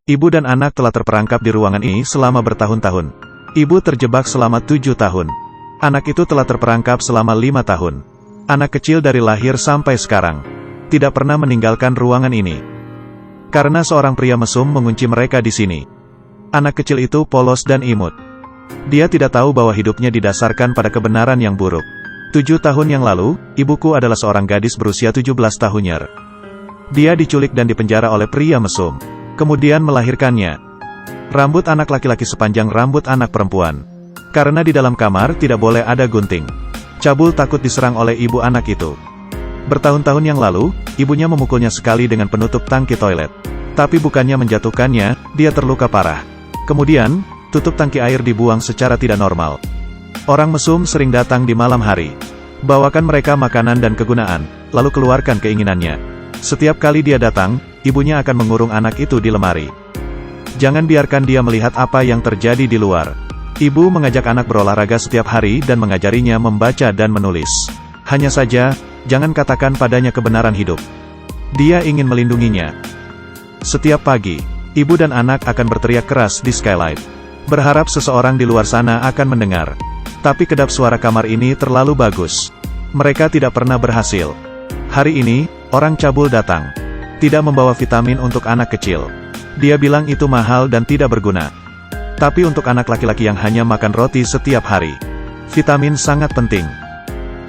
Ibu dan anak telah terperangkap di ruangan ini selama bertahun-tahun. Ibu terjebak selama 7 tahun. Anak itu telah terperangkap selama 5 tahun. Anak kecil dari lahir sampai sekarang tidak pernah meninggalkan ruangan ini. Karena seorang pria mesum mengunci mereka di sini. Anak kecil itu polos dan imut. Dia tidak tahu bahwa hidupnya didasarkan pada kebenaran yang buruk. 7 tahun yang lalu, ibuku adalah seorang gadis berusia 17 tahunnya. Dia diculik dan dipenjara oleh pria mesum. Kemudian melahirkannya. Rambut anak laki-laki sepanjang rambut anak perempuan. Karena di dalam kamar tidak boleh ada gunting. Cabul takut diserang oleh ibu anak itu. Bertahun-tahun yang lalu, ibunya memukulnya sekali dengan penutup tangki toilet. Tapi bukannya menjatuhkannya, dia terluka parah. Kemudian, tutup tangki air dibuang secara tidak normal. Orang mesum sering datang di malam hari. Bawakan mereka makanan dan kegunaan, lalu keluarkan keinginannya. Setiap kali dia datang, ibunya akan mengurung anak itu di lemari. Jangan biarkan dia melihat apa yang terjadi di luar. Ibu mengajak anak berolahraga setiap hari dan mengajarinya membaca dan menulis. Hanya saja, jangan katakan padanya kebenaran hidup. Dia ingin melindunginya. Setiap pagi, ibu dan anak akan berteriak keras di skylight. Berharap seseorang di luar sana akan mendengar. Tapi kedap suara kamar ini terlalu bagus. Mereka tidak pernah berhasil. Hari ini, orang cabul datang. Tidak membawa vitamin untuk anak kecil. Dia bilang itu mahal dan tidak berguna. Tapi untuk anak laki-laki yang hanya makan roti setiap hari, vitamin sangat penting.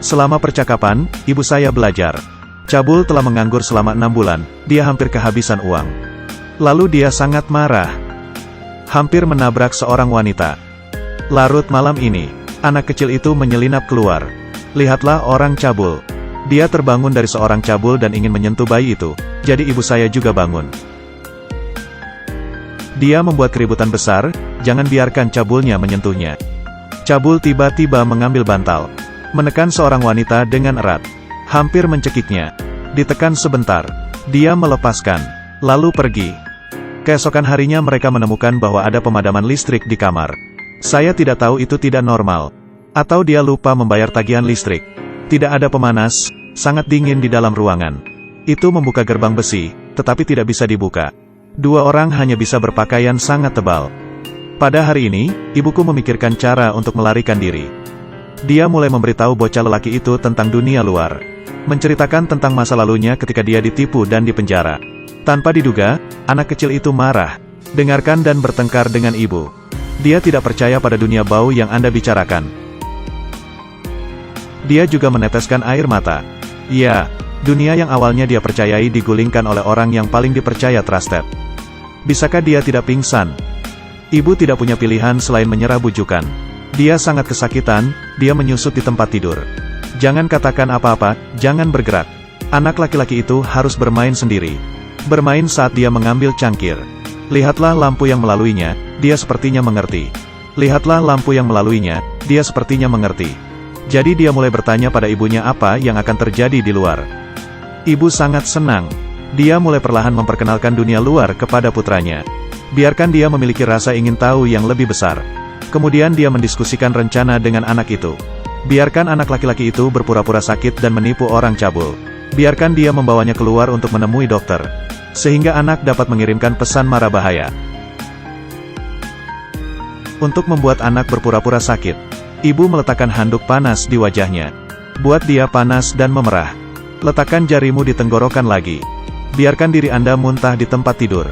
Selama percakapan, ibu saya belajar. Cabul telah menganggur selama 6 bulan, dia hampir kehabisan uang. Lalu dia sangat marah. Hampir menabrak seorang wanita. Larut malam ini, anak kecil itu menyelinap keluar. Lihatlah orang cabul. Dia terbangun dari seorang cabul dan ingin menyentuh bayi itu, jadi ibu saya juga bangun. Dia membuat keributan besar, jangan biarkan cabulnya menyentuhnya. Cabul tiba-tiba mengambil bantal, menekan seorang wanita dengan erat, hampir mencekiknya. Ditekan sebentar, dia melepaskan, lalu pergi. Keesokan harinya mereka menemukan bahwa ada pemadaman listrik di kamar. Saya tidak tahu itu tidak normal. Atau dia lupa membayar tagihan listrik. Tidak ada pemanas, sangat dingin di dalam ruangan. Itu membuka gerbang besi, tetapi tidak bisa dibuka. 2 orang hanya bisa berpakaian sangat tebal. Pada hari ini, ibuku memikirkan cara untuk melarikan diri. Dia mulai memberitahu bocah lelaki itu tentang dunia luar. Menceritakan tentang masa lalunya ketika dia ditipu dan dipenjara. Tanpa diduga, anak kecil itu marah. Dengarkan dan bertengkar dengan ibu. Dia tidak percaya pada dunia bau yang Anda bicarakan. Dia juga meneteskan air mata. Ya, dunia yang awalnya dia percayai digulingkan oleh orang yang paling dipercaya trusted. Bisakah dia tidak pingsan? Ibu tidak punya pilihan selain menyerah bujukan. Dia sangat kesakitan, dia menyusut di tempat tidur. Jangan katakan apa-apa, jangan bergerak. Anak laki-laki itu harus bermain sendiri. Bermain saat dia mengambil cangkir. Lihatlah lampu yang melaluinya, dia sepertinya mengerti. Lihatlah lampu yang melaluinya, dia sepertinya mengerti. Jadi dia mulai bertanya pada ibunya apa yang akan terjadi di luar. Ibu sangat senang. Dia mulai perlahan memperkenalkan dunia luar kepada putranya. Biarkan dia memiliki rasa ingin tahu yang lebih besar. Kemudian dia mendiskusikan rencana dengan anak itu. Biarkan anak laki-laki itu berpura-pura sakit dan menipu orang cabul. Biarkan dia membawanya keluar untuk menemui dokter. Sehingga anak dapat mengirimkan pesan mara bahaya. Untuk membuat anak berpura-pura sakit, ibu meletakkan handuk panas di wajahnya. Buat dia panas dan memerah. Letakkan jarimu di tenggorokan lagi. Biarkan diri Anda muntah di tempat tidur.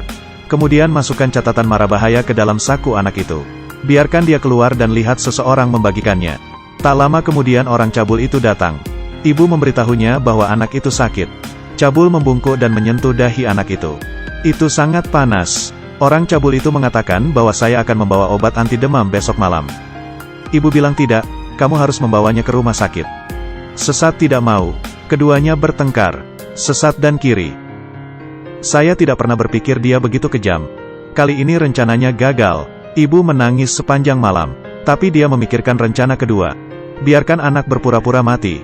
Kemudian masukkan catatan mara bahaya ke dalam saku anak itu. Biarkan dia keluar dan lihat seseorang membagikannya. Tak lama kemudian orang cabul itu datang. Ibu memberitahunya bahwa anak itu sakit. Cabul membungkuk dan menyentuh dahi anak itu. Itu sangat panas. Orang cabul itu mengatakan bahwa saya akan membawa obat anti demam besok malam. Ibu bilang tidak, kamu harus membawanya ke rumah sakit. Sesat tidak mau. Keduanya bertengkar. Sesat dan kiri. Saya tidak pernah berpikir dia begitu kejam. Kali ini rencananya gagal. Ibu menangis sepanjang malam. Tapi dia memikirkan rencana kedua. Biarkan anak berpura-pura mati.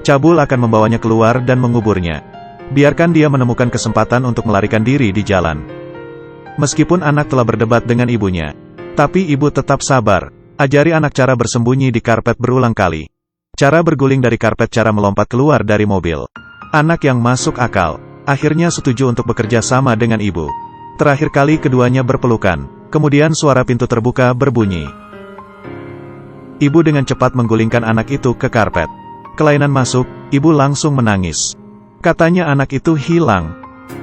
Cabul akan membawanya keluar dan menguburnya. Biarkan dia menemukan kesempatan untuk melarikan diri di jalan. Meskipun anak telah berdebat dengan ibunya, tapi ibu tetap sabar. Ajari anak cara bersembunyi di karpet berulang kali. Cara berguling dari karpet, cara melompat keluar dari mobil. Anak yang masuk akal, akhirnya setuju untuk bekerja sama dengan ibu. Terakhir kali keduanya berpelukan, kemudian suara pintu terbuka berbunyi. Ibu dengan cepat menggulingkan anak itu ke karpet. Kelainan masuk, ibu langsung menangis. Katanya anak itu hilang.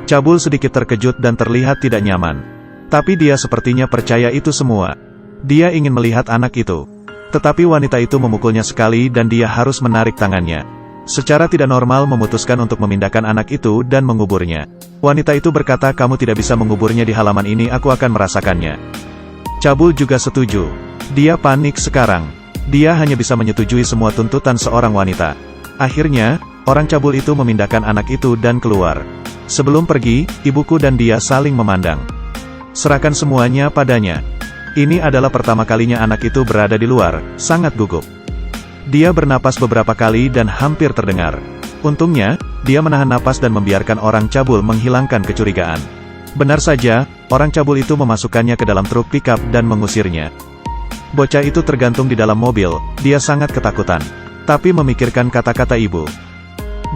Cabul sedikit terkejut dan terlihat tidak nyaman. Tapi dia sepertinya percaya itu semua. Dia ingin melihat anak itu. Tetapi wanita itu memukulnya sekali dan dia harus menarik tangannya. Secara tidak normal memutuskan untuk memindahkan anak itu dan menguburnya. Wanita itu berkata, kamu tidak bisa menguburnya di halaman ini, aku akan merasakannya. Cabul juga setuju. Dia panik sekarang. Dia hanya bisa menyetujui semua tuntutan seorang wanita. Akhirnya, orang cabul itu memindahkan anak itu dan keluar. Sebelum pergi, ibuku dan dia saling memandang. Serahkan semuanya padanya. Ini adalah pertama kalinya anak itu berada di luar, sangat gugup. Dia bernapas beberapa kali dan hampir terdengar. Untungnya, dia menahan napas dan membiarkan orang cabul menghilangkan kecurigaan. Benar saja, orang cabul itu memasukkannya ke dalam truk pickup dan mengusirnya. Bocah itu tergantung di dalam mobil, dia sangat ketakutan. Tapi memikirkan kata-kata ibu.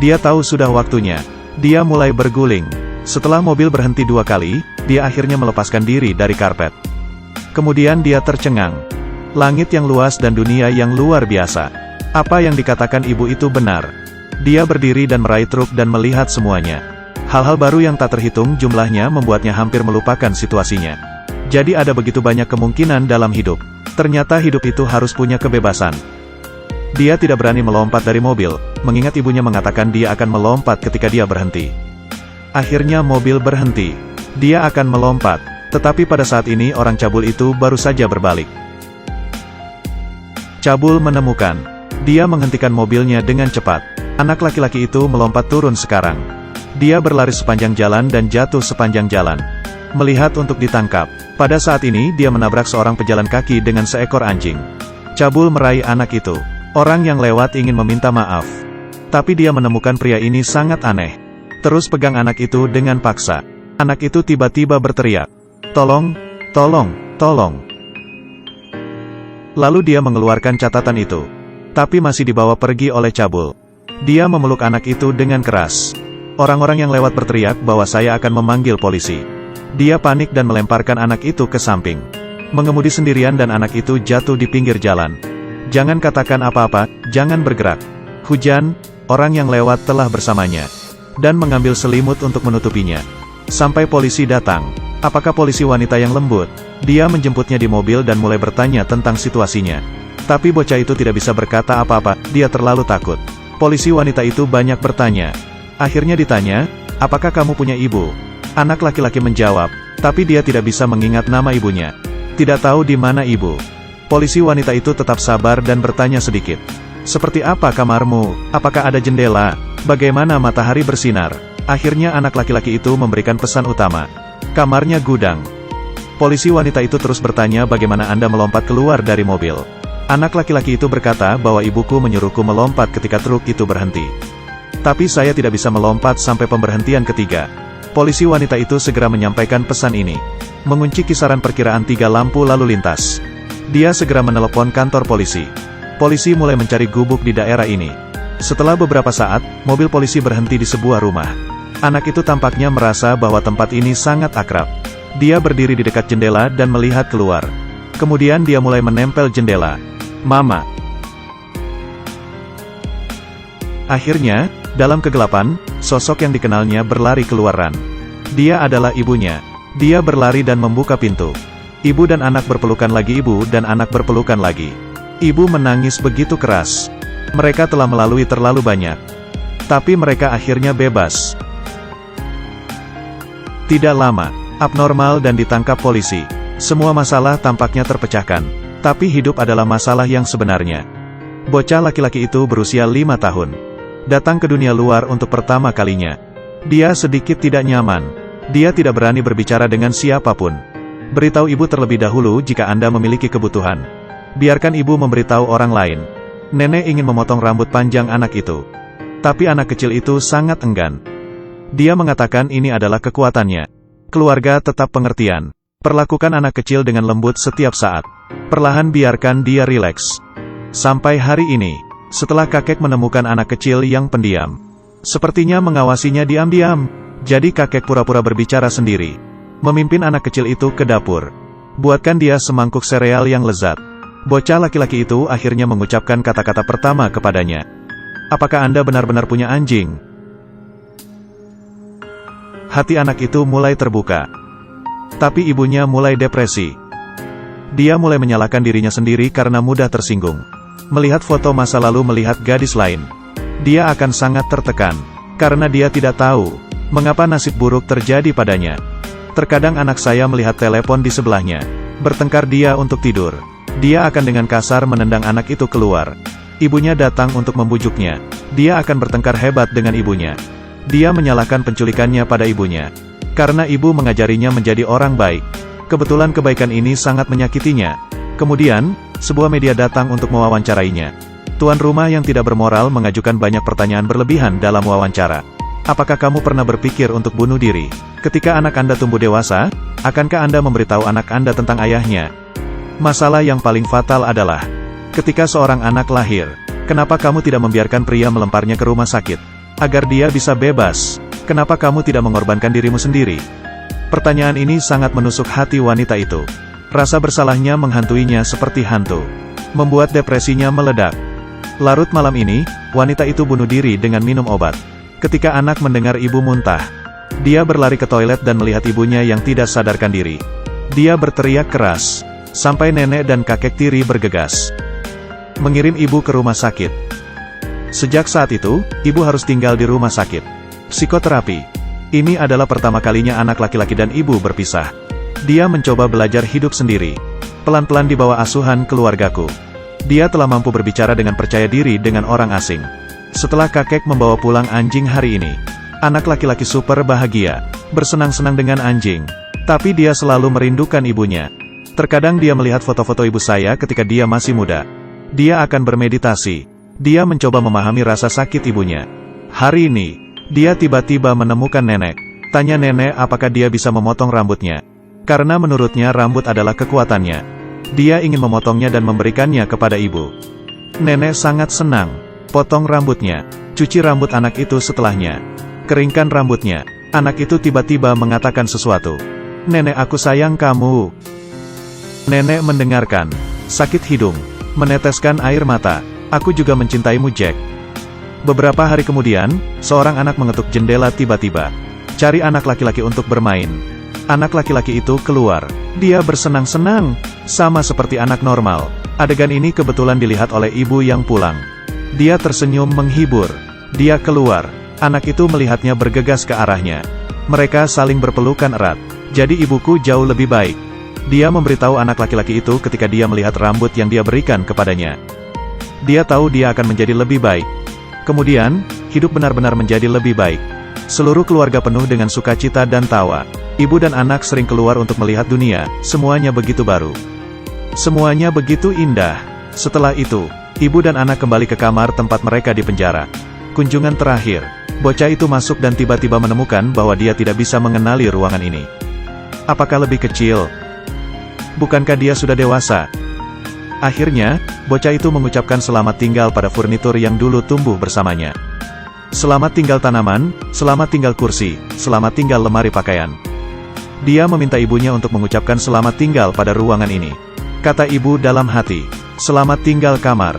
Dia tahu sudah waktunya. Dia mulai berguling. Setelah mobil berhenti 2 kali, dia akhirnya melepaskan diri dari karpet. Kemudian dia tercengang. Langit yang luas dan dunia yang luar biasa. Apa yang dikatakan ibu itu benar. Dia berdiri dan meraih truk dan melihat semuanya. Hal-hal baru yang tak terhitung jumlahnya membuatnya hampir melupakan situasinya. Jadi ada begitu banyak kemungkinan dalam hidup. Ternyata hidup itu harus punya kebebasan. Dia tidak berani melompat dari mobil, mengingat ibunya mengatakan dia akan melompat ketika dia berhenti. Akhirnya mobil berhenti. Dia akan melompat, tetapi pada saat ini orang cabul itu baru saja berbalik. Cabul menemukan. Dia menghentikan mobilnya dengan cepat. Anak laki-laki itu melompat turun sekarang. Dia berlari sepanjang jalan dan jatuh sepanjang jalan. Melihat untuk ditangkap. Pada saat ini dia menabrak seorang pejalan kaki dengan seekor anjing. Cabul meraih anak itu. Orang yang lewat ingin meminta maaf. Tapi dia menemukan pria ini sangat aneh. Terus pegang anak itu dengan paksa. Anak itu tiba-tiba berteriak. Tolong, tolong, tolong. Lalu dia mengeluarkan catatan itu. Tapi masih dibawa pergi oleh cabul. Dia memeluk anak itu dengan keras. Orang-orang yang lewat berteriak bahwa saya akan memanggil polisi. Dia panik dan melemparkan anak itu ke samping. Mengemudi sendirian dan anak itu jatuh di pinggir jalan. Jangan katakan apa-apa, jangan bergerak. Hujan, orang yang lewat telah bersamanya. Dan mengambil selimut untuk menutupinya. Sampai polisi datang. Apakah polisi wanita yang lembut? Dia menjemputnya di mobil dan mulai bertanya tentang situasinya. Tapi bocah itu tidak bisa berkata apa-apa, dia terlalu takut. Polisi wanita itu banyak bertanya. Akhirnya ditanya, apakah kamu punya ibu? Anak laki-laki menjawab, tapi dia tidak bisa mengingat nama ibunya. Tidak tahu di mana ibu. Polisi wanita itu tetap sabar dan bertanya sedikit. Seperti apa kamarmu? Apakah ada jendela? Bagaimana matahari bersinar? Akhirnya anak laki-laki itu memberikan pesan utama. Kamarnya gudang. Polisi wanita itu terus bertanya bagaimana Anda melompat keluar dari mobil. Anak laki-laki itu berkata bahwa ibuku menyuruhku melompat ketika truk itu berhenti. Tapi saya tidak bisa melompat sampai pemberhentian ketiga. Polisi wanita itu segera menyampaikan pesan ini. Mengunci kisaran perkiraan 3 lampu lalu lintas. Dia segera menelepon kantor polisi. Polisi mulai mencari gubuk di daerah ini. Setelah beberapa saat, mobil polisi berhenti di sebuah rumah. Anak itu tampaknya merasa bahwa tempat ini sangat akrab. Dia berdiri di dekat jendela dan melihat keluar. Kemudian dia mulai menempel jendela. Mama. Akhirnya, dalam kegelapan, sosok yang dikenalnya berlari keluaran. Dia adalah ibunya. Dia berlari dan membuka pintu. Ibu dan anak berpelukan lagi, ibu dan anak berpelukan lagi. Ibu menangis begitu keras. Mereka telah melalui terlalu banyak. Tapi mereka akhirnya bebas. Tidak lama, abnormal dan ditangkap polisi. Semua masalah tampaknya terpecahkan. Tapi hidup adalah masalah yang sebenarnya. Bocah laki-laki itu berusia 5 tahun. Datang ke dunia luar untuk pertama kalinya. Dia sedikit tidak nyaman. Dia tidak berani berbicara dengan siapapun. Beritahu ibu terlebih dahulu jika Anda memiliki kebutuhan. Biarkan ibu memberitahu orang lain. Nenek ingin memotong rambut panjang anak itu. Tapi anak kecil itu sangat enggan. Dia mengatakan ini adalah kekuatannya. Keluarga tetap pengertian. Perlakukan anak kecil dengan lembut setiap saat. Perlahan biarkan dia rileks. Sampai hari ini, setelah kakek menemukan anak kecil yang pendiam. Sepertinya mengawasinya diam-diam. Jadi kakek pura-pura berbicara sendiri. Memimpin anak kecil itu ke dapur. Buatkan dia semangkuk sereal yang lezat. Bocah laki-laki itu akhirnya mengucapkan kata-kata pertama kepadanya. Apakah Anda benar-benar punya anjing? Hati anak itu mulai terbuka. Tapi ibunya mulai depresi. Dia mulai menyalahkan dirinya sendiri karena mudah tersinggung. Melihat foto masa lalu melihat gadis lain. Dia akan sangat tertekan. Karena dia tidak tahu mengapa nasib buruk terjadi padanya. Terkadang anak saya melihat telepon di sebelahnya. Bertengkar dia untuk tidur. Dia akan dengan kasar menendang anak itu keluar. Ibunya datang untuk membujuknya. Dia akan bertengkar hebat dengan ibunya. Dia menyalahkan penculikannya pada ibunya. Karena ibu mengajarinya menjadi orang baik. Kebetulan kebaikan ini sangat menyakitinya. Kemudian, sebuah media datang untuk mewawancarainya. Tuan rumah yang tidak bermoral mengajukan banyak pertanyaan berlebihan dalam wawancara. Apakah kamu pernah berpikir untuk bunuh diri? Ketika anak Anda tumbuh dewasa, akankah Anda memberitahu anak Anda tentang ayahnya? Masalah yang paling fatal adalah, ketika seorang anak lahir, kenapa kamu tidak membiarkan pria melemparnya ke rumah sakit? Agar dia bisa bebas, kenapa kamu tidak mengorbankan dirimu sendiri? Pertanyaan ini sangat menusuk hati wanita itu. Rasa bersalahnya menghantuinya seperti hantu. Membuat depresinya meledak. Larut malam ini, wanita itu bunuh diri dengan minum obat. Ketika anak mendengar ibu muntah, dia berlari ke toilet dan melihat ibunya yang tidak sadarkan diri. Dia berteriak keras, sampai nenek dan kakek tiri bergegas. Mengirim ibu ke rumah sakit. Sejak saat itu, ibu harus tinggal di rumah sakit. Psikoterapi. Ini adalah pertama kalinya anak laki-laki dan ibu berpisah. Dia mencoba belajar hidup sendiri. Pelan-pelan di bawah asuhan keluargaku. Dia telah mampu berbicara dengan percaya diri dengan orang asing. Setelah kakek membawa pulang anjing hari ini, anak laki-laki super bahagia, bersenang-senang dengan anjing. Tapi dia selalu merindukan ibunya. Terkadang dia melihat foto-foto ibu saya ketika dia masih muda. Dia akan bermeditasi. Dia mencoba memahami rasa sakit ibunya. Hari ini, dia tiba-tiba menemukan nenek. Tanya nenek apakah dia bisa memotong rambutnya. Karena menurutnya rambut adalah kekuatannya. Dia ingin memotongnya dan memberikannya kepada ibu. Nenek sangat senang. Potong rambutnya. Cuci rambut anak itu setelahnya. Keringkan rambutnya. Anak itu tiba-tiba mengatakan sesuatu. Nenek, aku sayang kamu. Nenek mendengarkan. Sakit hidung. Meneteskan air mata. Aku juga mencintaimu, Jack. Beberapa hari kemudian, seorang anak mengetuk jendela tiba-tiba. Cari anak laki-laki untuk bermain. Anak laki-laki itu keluar. Dia bersenang-senang, sama seperti anak normal. Adegan ini kebetulan dilihat oleh ibu yang pulang. Dia tersenyum menghibur. Dia keluar. Anak itu melihatnya bergegas ke arahnya. Mereka saling berpelukan erat. Jadi ibuku jauh lebih baik. Dia memberitahu anak laki-laki itu ketika dia melihat rambut yang dia berikan kepadanya. Dia tahu dia akan menjadi lebih baik. Kemudian, hidup benar-benar menjadi lebih baik. Seluruh keluarga penuh dengan sukacita dan tawa. Ibu dan anak sering keluar untuk melihat dunia, semuanya begitu baru. Semuanya begitu indah. Setelah itu, ibu dan anak kembali ke kamar tempat mereka di penjara. Kunjungan terakhir, bocah itu masuk dan tiba-tiba menemukan bahwa dia tidak bisa mengenali ruangan ini. Apakah lebih kecil? Bukankah dia sudah dewasa? Akhirnya, bocah itu mengucapkan selamat tinggal pada furnitur yang dulu tumbuh bersamanya. Selamat tinggal tanaman, selamat tinggal kursi, selamat tinggal lemari pakaian. Dia meminta ibunya untuk mengucapkan selamat tinggal pada ruangan ini. Kata ibu dalam hati, selamat tinggal kamar.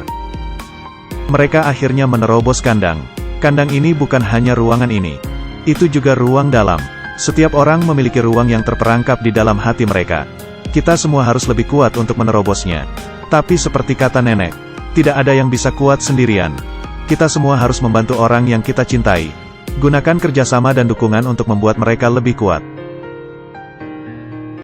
Mereka akhirnya menerobos kandang. Kandang ini bukan hanya ruangan ini. Itu juga ruang dalam. Setiap orang memiliki ruang yang terperangkap di dalam hati mereka. Kita semua harus lebih kuat untuk menerobosnya. Tapi seperti kata nenek, tidak ada yang bisa kuat sendirian. Kita semua harus membantu orang yang kita cintai. Gunakan kerjasama dan dukungan untuk membuat mereka lebih kuat.